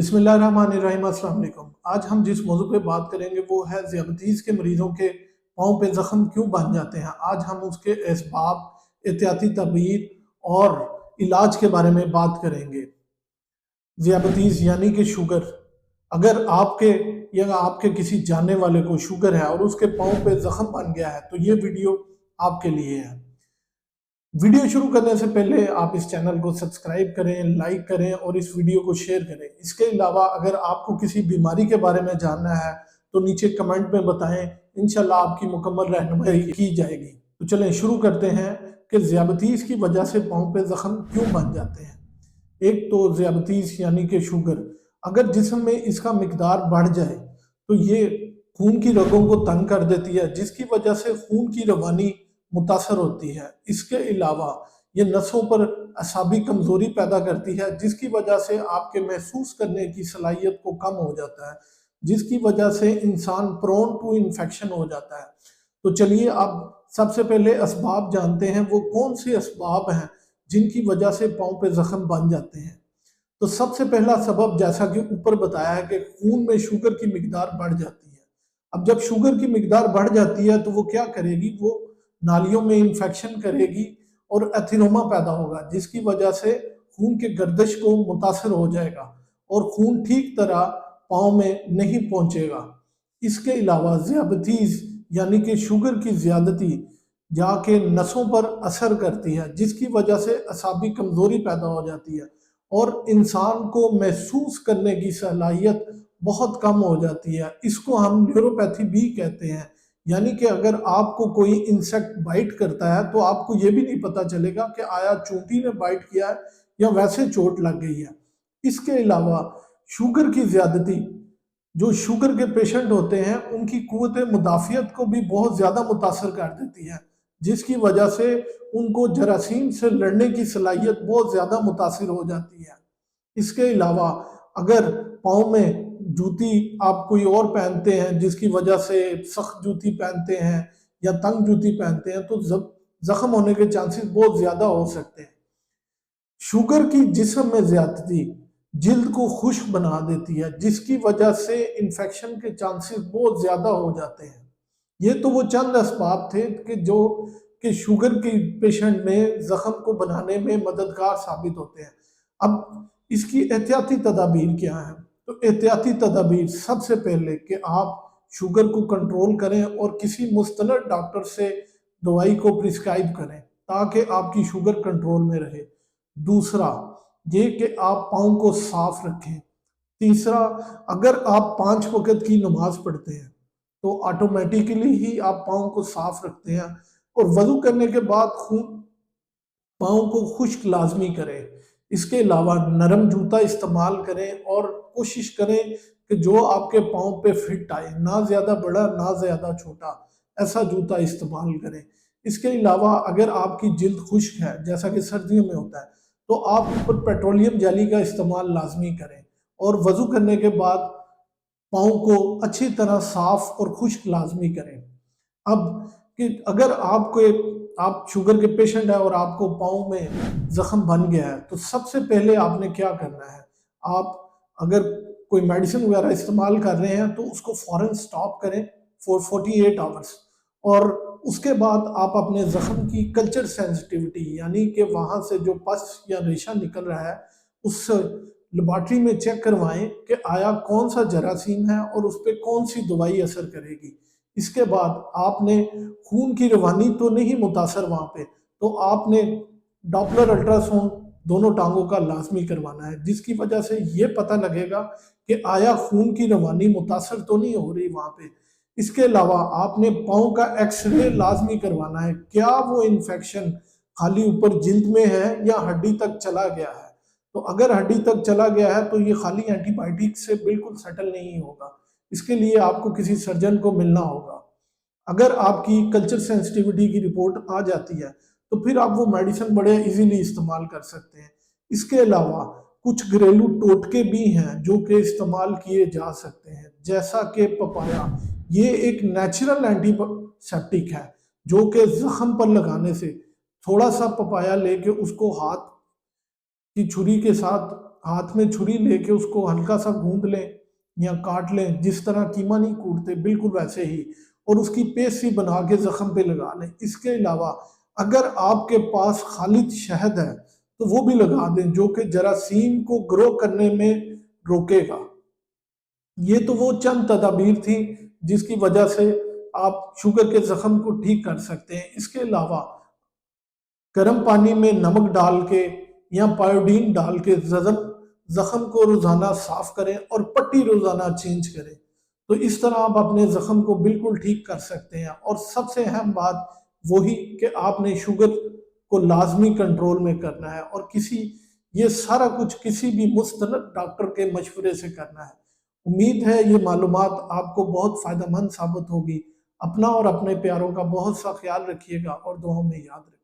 بسم اللہ الرحمن الرحیم۔ السلام علیکم۔ آج ہم جس موضوع پہ بات کریں گے وہ ہے ذیابیطس کے مریضوں کے پاؤں پہ زخم کیوں بن جاتے ہیں۔ آج ہم اس کے اسباب، احتیاطی تدابیر اور علاج کے بارے میں بات کریں گے۔ ذیابیطس یعنی کہ شوگر، اگر آپ کے یا آپ کے کسی جاننے والے کو شوگر ہے اور اس کے پاؤں پہ زخم بن گیا ہے تو یہ ویڈیو آپ کے لیے ہے۔ ویڈیو شروع کرنے سے پہلے آپ اس چینل کو سبسکرائب کریں، لائک کریں اور اس ویڈیو کو شیئر کریں۔ اس کے علاوہ اگر آپ کو کسی بیماری کے بارے میں جاننا ہے تو نیچے کمنٹ میں بتائیں، انشاءاللہ آپ کی مکمل رہنمائی کی جائے گی۔ تو چلیں شروع کرتے ہیں کہ ذیابیطس کی وجہ سے پاؤں پہ زخم کیوں بن جاتے ہیں۔ ایک تو ذیابیطس یعنی کہ شوگر، اگر جسم میں اس کا مقدار بڑھ جائے تو یہ خون کی رگوں کو تنگ کر دیتی ہے، جس کی وجہ سے خون کی روانی متاثر ہوتی ہے۔ اس کے علاوہ یہ نسوں پر اعصابی کمزوری پیدا کرتی ہے، جس کی وجہ سے آپ کے محسوس کرنے کی صلاحیت کو کم ہو جاتا ہے، جس کی وجہ سے انسان پرون ٹو انفیکشن ہو جاتا ہے۔ تو چلیے اب سب سے پہلے اسباب جانتے ہیں، وہ کون سے اسباب ہیں جن کی وجہ سے پاؤں پہ زخم بن جاتے ہیں۔ تو سب سے پہلا سبب، جیسا کہ اوپر بتایا ہے، کہ خون میں شوگر کی مقدار بڑھ جاتی ہے۔ اب جب شوگر کی مقدار بڑھ جاتی ہے تو وہ کیا کرے گی، وہ نالیوں میں انفیکشن کرے گی اور ایتھیروما پیدا ہوگا، جس کی وجہ سے خون کے گردش کو متاثر ہو جائے گا اور خون ٹھیک طرح پاؤں میں نہیں پہنچے گا۔ اس کے علاوہ ذیابیطس یعنی کہ شوگر کی زیادتی جا کے نسوں پر اثر کرتی ہے، جس کی وجہ سے اعصابی کمزوری پیدا ہو جاتی ہے اور انسان کو محسوس کرنے کی صلاحیت بہت کم ہو جاتی ہے۔ اس کو ہم نیوروپیتھی بھی کہتے ہیں، یعنی کہ اگر آپ کو کوئی انسیکٹ بائٹ کرتا ہے تو آپ کو یہ بھی نہیں پتا چلے گا کہ آیا چونٹی نے بائٹ کیا ہے یا ویسے چوٹ لگ گئی ہے۔ اس کے علاوہ شوگر کی زیادتی، جو شوگر کے پیشنٹ ہوتے ہیں ان کی قوت مدافعت کو بھی بہت زیادہ متاثر کر دیتی ہے، جس کی وجہ سے ان کو جراثیم سے لڑنے کی صلاحیت بہت زیادہ متاثر ہو جاتی ہے۔ اس کے علاوہ اگر پاؤں میں جوتی آپ کوئی اور پہنتے ہیں، جس کی وجہ سے سخت جوتی پہنتے ہیں یا تنگ جوتی پہنتے ہیں، تو زخم ہونے کے چانسز بہت زیادہ ہو سکتے ہیں۔ شوگر کی جسم میں زیادتی جلد کو خشک بنا دیتی ہے، جس کی وجہ سے انفیکشن کے چانسز بہت زیادہ ہو جاتے ہیں۔ یہ تو وہ چند اسباب تھے کہ شوگر کی پیشنٹ میں زخم کو بنانے میں مددگار ثابت ہوتے ہیں۔ اب اس کی احتیاطی تدابیر کیا ہیں؟ تو احتیاطی تدابیر سب سے پہلے کہ آپ شوگر کو کنٹرول کریں اور کسی مستند ڈاکٹر سے دوائی کو پرسکرائب کریں تاکہ آپ کی شوگر کنٹرول میں رہے۔ دوسرا یہ کہ آپ پاؤں کو صاف رکھیں۔ تیسرا، اگر آپ 5 وقت کی نماز پڑھتے ہیں تو آٹومیٹیکلی ہی آپ پاؤں کو صاف رکھتے ہیں، اور وضو کرنے کے بعد پاؤں کو خشک لازمی کریں۔ اس کے علاوہ نرم جوتا استعمال کریں اور کوشش کریں کہ جو آپ کے پاؤں پہ فٹ آئے، نہ زیادہ بڑا نہ زیادہ چھوٹا، ایسا جوتا استعمال کریں۔ اس کے علاوہ اگر آپ کی جلد خشک ہے، جیسا کہ سردیوں میں ہوتا ہے، تو آپ اوپر پیٹرولیم جیلی کا استعمال لازمی کریں اور وضو کرنے کے بعد پاؤں کو اچھی طرح صاف اور خشک لازمی کریں۔ اب کہ اگر آپ شوگر کے پیشنٹ ہیں اور آپ کو پاؤں میں زخم بن گیا ہے تو سب سے پہلے آپ نے کیا کرنا ہے، آپ اگر کوئی میڈیسن وغیرہ استعمال کر رہے ہیں تو اس کو فوراً سٹاپ کریں فور 48 آورس، اور اس کے بعد آپ اپنے زخم کی کلچر سینسٹیوٹی، یعنی کہ وہاں سے جو پس یا ریشہ نکل رہا ہے، اس سے لیبارٹری میں چیک کروائیں کہ آیا کون سا جراثیم ہے اور اس پہ کون سی دوائی اثر کرے گی۔ اس کے بعد آپ نے خون کی روانی تو نہیں متاثر وہاں پہ، تو آپ نے ڈاپلر الٹراساؤنڈ دونوں ٹانگوں کا لازمی کروانا ہے، جس کی وجہ سے یہ پتہ لگے گا کہ آیا خون کی روانی متاثر تو نہیں ہو رہی وہاں پہ۔ اس کے علاوہ آپ نے پاؤں کا ایکس رے لازمی کروانا ہے، کیا وہ انفیکشن خالی اوپر جلد میں ہے یا ہڈی تک چلا گیا ہے۔ تو اگر ہڈی تک چلا گیا ہے تو یہ خالی اینٹی بائیوٹک سے بالکل سیٹل نہیں ہوگا، اس کے لیے آپ کو کسی سرجن کو ملنا ہوگا۔ اگر آپ کی کلچر سینسٹیوٹی کی رپورٹ آ جاتی ہے تو پھر آپ وہ میڈیسن بڑے ایزیلی استعمال کر سکتے ہیں۔ اس کے علاوہ کچھ گھریلو ٹوٹکے بھی ہیں جو کہ استعمال کیے جا سکتے ہیں، جیسا کہ پپایا۔ یہ ایک نیچرل اینٹی سیپٹک ہے جو کہ زخم پر لگانے سے تھوڑا سا پپایا لے کے اس کو ہاتھ کی چھری کے ساتھ ہاتھ میں چھری لے کے اس کو ہلکا سا گوند لیں یا کاٹ لیں، جس طرح قیمہ نہیں کوٹتے بالکل ویسے ہی، اور اس کی پیسٹ سی بنا کے زخم پہ لگا لیں۔ اس کے علاوہ اگر آپ کے پاس خالص شہد ہے تو وہ بھی لگا دیں، جو کہ جراثیم کو گرو کرنے میں روکے گا۔ یہ تو وہ چند تدابیر تھی جس کی وجہ سے آپ شوگر کے زخم کو ٹھیک کر سکتے ہیں۔ اس کے علاوہ گرم پانی میں نمک ڈال کے یا پائیوڈین ڈال کے زخم کو روزانہ صاف کریں اور پٹی روزانہ چینج کریں، تو اس طرح آپ اپنے زخم کو بالکل ٹھیک کر سکتے ہیں۔ اور سب سے اہم بات وہی کہ آپ نے شوگر کو لازمی کنٹرول میں کرنا ہے، اور یہ سارا کچھ کسی بھی مستند ڈاکٹر کے مشورے سے کرنا ہے۔ امید ہے یہ معلومات آپ کو بہت فائدہ مند ثابت ہوگی۔ اپنا اور اپنے پیاروں کا بہت سا خیال رکھیے گا اور دعاؤں میں یاد رکھیے گا۔